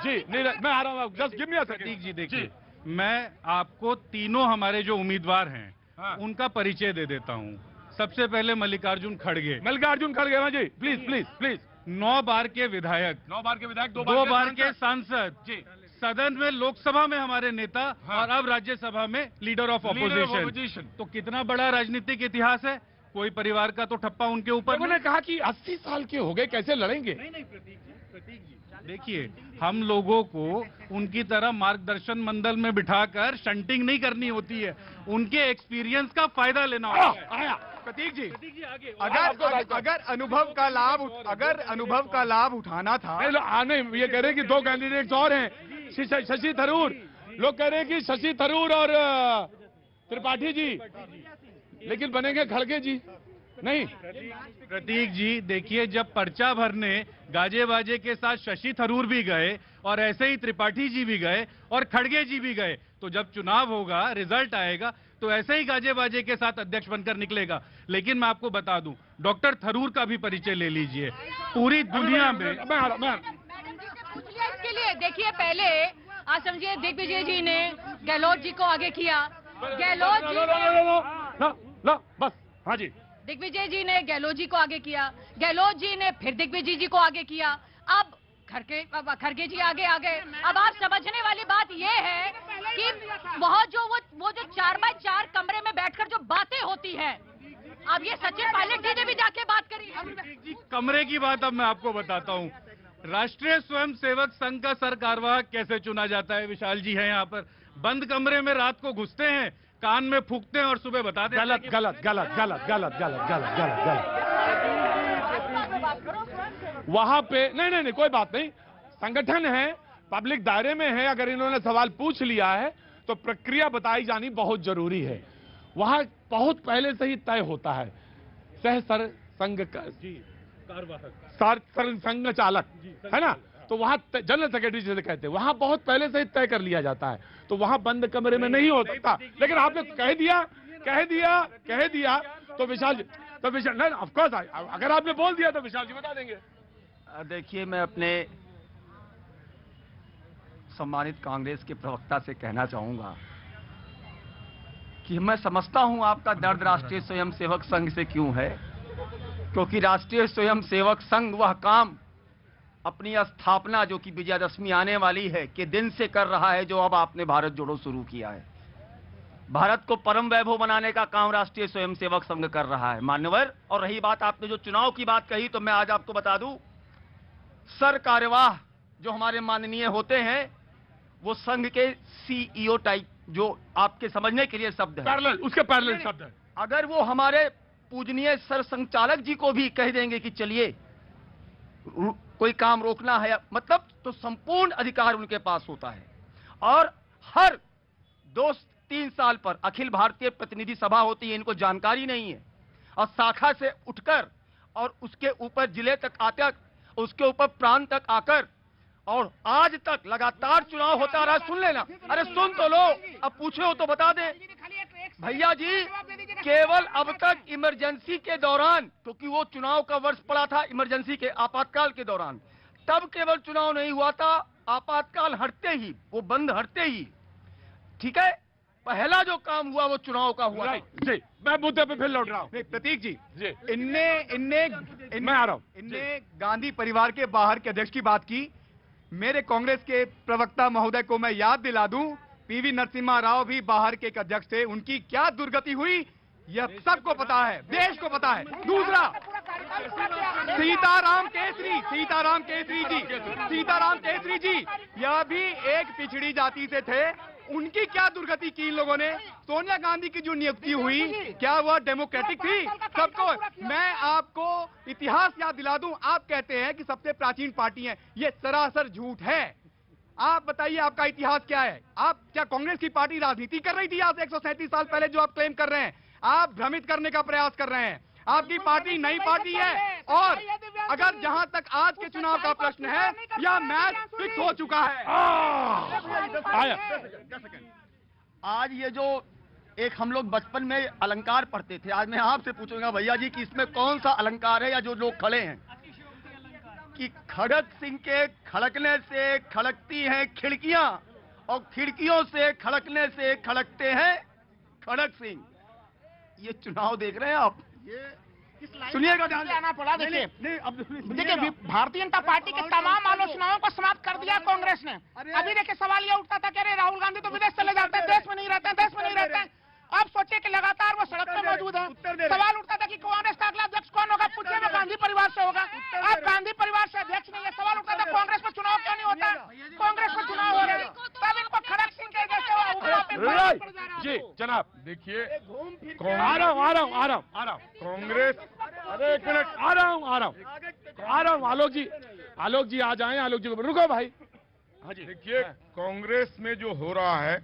जी नहीं, मैं आ रहा हूँ, just give me a second. Prateek ji देखिए, मैं आपको तीनों हमारे जो उम्मीदवार हैं उनका परिचय दे देता हूँ। सबसे पहले मल्लिकार्जुन खड़गे। मल्लिकार्जुन खड़गे ना जी, प्लीज प्लीज प्लीज। 9 बार के विधायक, 9 बार के विधायक, 2 बार के सांसद जी, सदन में लोकसभा में हमारे नेता और अब राज्यसभा में लीडर ऑफ ऑपोजिशन। तो कितना बड़ा राजनीतिक इतिहास है, कोई परिवार का तो ठप्पा उनके ऊपर। उन्होंने कहा कि 80 साल के हो गए, कैसे लड़ेंगे? नहीं प्रतीक जी देखिए, हम लोगों को उनकी तरह मार्गदर्शन मंडल में बिठाकर शंटिंग नहीं करनी होती है, उनके एक्सपीरियंस का फायदा लेना होता है। आया प्रतीक जी, आगे अगर अगर अनुभव का लाभ उठाना था। नहीं, ये कह रहे हैं कि 2 कैंडिडेट्स और हैं, शशि थरूर। लोग कह रहे हैं कि शशि थरूर और त्रिपाठी जी, लेकिन बनेंगे खड़गे जी नहीं। प्रतीक जी देखिए, जब पर्चा भरने गाजे बाजे के साथ शशि थरूर भी गए और ऐसे ही त्रिपाठी जी भी गए और खड़गे जी भी गए, तो जब चुनाव होगा, रिजल्ट आएगा, तो ऐसे ही गाजे बाजे के साथ अध्यक्ष बनकर निकलेगा। लेकिन मैं आपको बता दूं, डॉक्टर थरूर का भी परिचय ले लीजिए। पूरी दुनिया में इसके लिए देखिए, पहले आज समझिए दिग्विजय जी ने गहलोत जी को आगे किया, गहलोत जी बस, हाँ जी, दिग्विजय जी ने गहलोत जी को आगे किया, गहलोत जी ने फिर दिग्विजय जी को आगे किया, अब खड़गे जी आगे आ गए। अब आप समझने वाली बात यह है कि वो जो 4x4 कमरे में बैठकर जो बातें होती हैं, अब ये सचिन पायलट जी ने भी जाके बात करी। कमरे की बात अब मैं आपको बताता हूँ। राष्ट्रीय स्वयंसेवक संघ का सरकार्यवाहक कैसे चुना जाता है, विशाल जी है यहाँ पर। बंद कमरे में रात को घुसते हैं, कान में फूंकते हैं और सुबह बताते हैं। गलत गलत गलत गलत गलत गलत गलत गलत गलत। वहां पे नहीं, कोई बात नहीं, संगठन है, पब्लिक दायरे में है। अगर इन्होंने सवाल पूछ लिया है तो प्रक्रिया बताई जानी बहुत जरूरी है। वहां बहुत पहले से ही तय होता है। सर संघ का संघ चालक है ना, तो वहां जनरल सेक्रेटरी जिसे कहते हैं, वहां बहुत पहले से ही तय कर लिया जाता है। तो वहां बंद कमरे में नहीं हो सकता। लेकिन आपने कह दिया तो विशाल नहीं, ऑफ कोर्स अगर आपने बोल दिया तो विशाल जी बता देंगे। देखिए, मैं अपने सम्मानित कांग्रेस के प्रवक्ता से कहना चाहूंगा कि मैं समझता हूं आपका दर्द राष्ट्रीय स्वयंसेवक संघ से क्यों है, क्योंकि राष्ट्रीय स्वयंसेवक संघ वह काम अपनी स्थापना जो कि विजयादशमी आने वाली है के दिन से कर रहा है, जो अब आपने भारत जोड़ो शुरू किया है। भारत को परम वैभव बनाने का काम राष्ट्रीय स्वयंसेवक संघ कर रहा है, मान्यवर। और रही बात आपने जो चुनाव की बात कही, तो मैं आज आपको बता दूं, सर कार्यवाह जो हमारे माननीय होते हैं, वो संघ के सीईओ टाइप, जो आपके समझने के लिए शब्द है, उसके पैरेलल शब्द है। अगर वो हमारे पूजनीय सर संचालक जी को भी कह देंगे कि चलिए कोई काम रोकना है, मतलब, तो संपूर्ण अधिकार उनके पास होता है। और हर 2-3 साल पर अखिल भारतीय प्रतिनिधि सभा होती है, इनको जानकारी नहीं है। और शाखा से उठकर और उसके ऊपर जिले तक आकर, उसके ऊपर प्रांत तक आकर, और आज तक लगातार चुनाव होता रहा। सुन लेना, अरे सुन तो लो, अब पूछे हो तो बता दे भैया जी। केवल अब तक इमरजेंसी के दौरान, क्योंकि वो चुनाव का वर्ष पड़ा था, इमरजेंसी के आपातकाल के दौरान, तब केवल चुनाव नहीं हुआ था। आपातकाल हटते ही, वो बंद हटते ही, ठीक है, पहला जो काम हुआ वो चुनाव का हुआ। जी, मैं मुद्दे पे फिर लौट रहा हूँ। प्रतीक जी, इनने मैं आ रहा हूँ। इनने गांधी परिवार के बाहर के अध्यक्ष की बात की। मेरे कांग्रेस के प्रवक्ता महोदय को मैं याद दिला दूं, पीवी नरसिम्हा राव भी बाहर के एक अध्यक्ष थे। उनकी क्या दुर्गति हुई यह सबको पता है, देश को पता है। दूसरा, सीताराम केसरी जी, यह भी एक पिछड़ी जाति से थे। उनकी क्या दुर्गति की इन लोगों ने? सोनिया गांधी की जो नियुक्ति हुई, क्या वह डेमोक्रेटिक थी? सबको, मैं आपको इतिहास याद दिला दूं, आप कहते हैं कि सबसे प्राचीन पार्टी है, ये सरासर झूठ है। आप बताइए, आपका इतिहास क्या है? आप क्या कांग्रेस की पार्टी राजनीति कर रही थी आज 137 साल पहले, जो आप क्लेम कर रहे हैं? आप भ्रमित करने का प्रयास कर रहे हैं। आपकी पार्टी नई पार्टी है, और अगर जहां तक आज के चुनाव का प्रश्न है, यह मैच फिक्स हो चुका है। आज ये जो एक हम लोग बचपन में अलंकार पढ़ते थे, आज मैं आपसे पूछूंगा भैया जी कि इसमें कौन सा अलंकार है, या जो लोग खड़े हैं कि खड़ग सिंह के खड़कने से खड़कती हैं खिड़कियां और खिड़कियों से खड़कने से खड़कते हैं खड़ग सिंह। ये चुनाव देख रहे हैं आप, सुनिएगा ध्यान से। आना पड़ा। देखिए अब देखिए भारतीय जनता पार्टी के तमाम आलोचनाओं को समाप्त कर दिया कांग्रेस ने। अभी देखिए सवाल ये उठता था कि अरे राहुल गांधी तो विदेश चले जाते हैं, देश में नहीं रहते हैं, देश में नहीं रहते हैं। अब सोचिए कि लगातार वो सड़क पे मौजूद है। सवाल उठता था कि कांग्रेस का अगला अध्यक्ष कौन होगा, पूछिए वो गांधी परिवार से होगा। अब गांधी परिवार से अध्यक्ष नहीं है। सवाल उठता था कांग्रेस में चुनाव क्यों नहीं होता, कांग्रेस में चुनाव हो रहे हैं। तब इनको खड़ग सिंह के जैसे जी जनाब देखिए आ रहा हूँ कांग्रेस, अरे एक मिनट आ रहा हूँ आलोक जी आ जाएं। आलोक जी रुको भाई। हाँ जी देखिए कांग्रेस में जो हो रहा है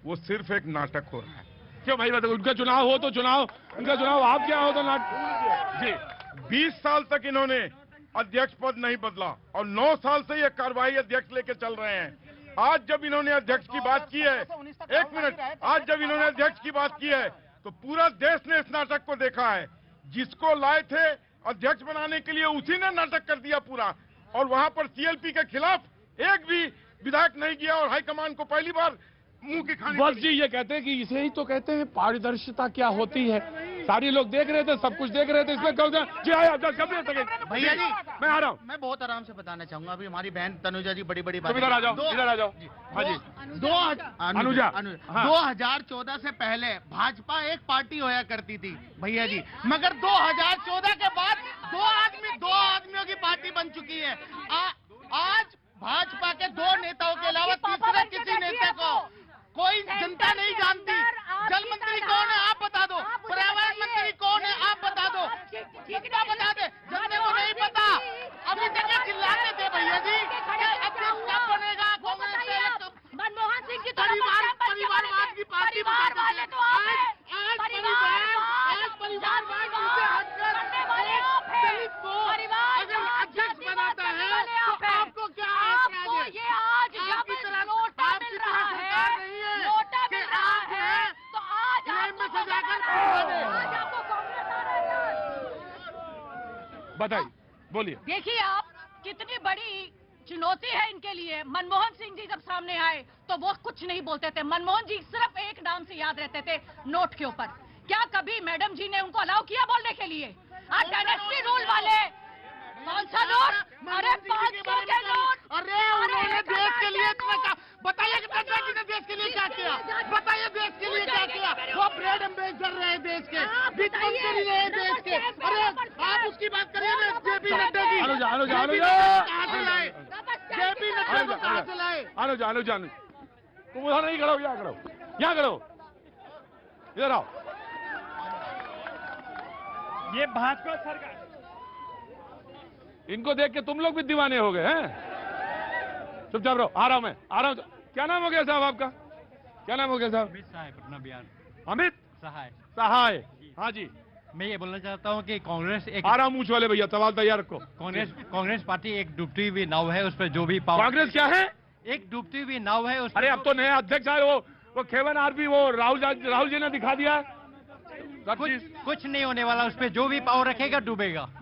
वो सिर्फ एक नाटक हो रहा है। क्यों भाई बताओ, उनका चुनाव हो तो चुनाव, उनका चुनाव आप क्या हो तो जी 20 साल तक इन्होंने अध्यक्ष पद नहीं बदला और 9 साल से ये कार्रवाई अध्यक्ष लेके चल रहे हैं। आज जब इन्होंने अध्यक्ष की बात की है, एक मिनट, आज जब इन्होंने अध्यक्ष की बात की है तो पूरा देश ने इस नाटक को देखा है। जिसको लाए थे अध्यक्ष बनाने के लिए उसी ने नाटक कर दिया पूरा, और वहां पर सीएलपी के खिलाफ एक भी विधायक नहीं गया और हाईकमान को पहली बार मुंह की खानी बस जी ये कहते हैं कि इसे ही तो कहते हैं पारदर्शिता क्या होती है। सारे लोग देख रहे थे, सब कुछ देख रहे थे, इसमें कहो जी आया भैया जी मैं आ रहा हूँ। मैं बहुत आराम से बताना चाहूंगा। अभी हमारी बहन तनुजा जी बड़ी बड़ी तुम इधर आ जाओ, इधर आ जाओ। हाँ जी अनुजा। हाँ। 2014 से पहले भाजपा एक पार्टी होया करती थी भैया जी, मगर 2014 के बाद दो आदमियों की पार्टी बन चुकी है। आज भाजपा के 2 नेताओं के अलावा तीसरे किसी नेता को कोई जनता नहीं जानती। जल मंत्री कौन है आप बता दो, पर्यावरण मंत्री कौन है आप बता दो, कितना बता दे, जनता को नहीं पता। अभी तक चिल्लाते थे भैया जी अध्यक्ष कब बनेगा कांग्रेस से। मनमोहन सिंह जी परिवारवाद की पार्टी वाले तो आप हैं। आज परिवारवाद दलित को अगर अध्यक्ष बनाता है तो आपको क्या आपको ये आज आपकी जब तरह नोटा आपकी मिल तरह रहा सरकार है, नहीं है नोटा कि मिल रहा आप है तो आज फ्रेम में आपको सजाकर कांग्रेस दे। आज आपको कांग्रेस आ रहा है। बताइए, बोलिए। देखिए आप कितनी बड़ी चुनौती है इनके लिए। मनमोहन सिंह जी जब सामने आए तो वो कुछ नहीं बोलते थे। मनमोहन जी सिर्फ एक नाम से याद रहते थे, नोट के ऊपर। क्या कभी मैडम जी ने उनको अलाउ किया बोलने के लिए? आज डायनेस्टी रूल वाले कौन सा नोट? अरे 500 के नोट। अरे उन्होंने देश के लिए इतना का बताइए कि नड्डा जी ने देश के लिए क्या किया, बताइए देश के लिए क्या किया। वो ब्रेड एम्बेसडर रहे देश के, वित्त मंत्री रहे देश के। अरे आप उसकी बात करिए ना, जेपी नड्डा जी कहाँ से लाए, जेपी नड्डा को कहाँ से लाए। अनुजा तुम उधर नहीं खड़ो, यहाँ खड़ो, यहाँ खड़ो, इधर आओ। ये भाजपा सरकार, इनको देख के तुम लोग भी दीवाने हो गए हैं। चुपचाप रहो, आ रहा हूं मैं, आ रहा हूं। क्या नाम हो गया साहब आपका? क्या नाम हो गया साहब? अमित सहाय, पटना बिहार। अमित सहाय। सहाय। हाँ जी, मैं ये बोलना चाहता हूँ कि कांग्रेस एक आ रहा हूं मूछ वाले भैया, सवाल तैयार रखो। कांग्रेस पार्टी एक डूबती हुई नाव है, उस पर जो भी पावर। कांग्रेस क्या है? एक डूबती हुई नाव है। अरे अब तो नए अध्यक्ष आए, वो खेवन आरपी, वो राहुल जी ने दिखा दिया। कुछ नहीं होने वाला, उस पर जो भी पावर रखेगा डूबेगा।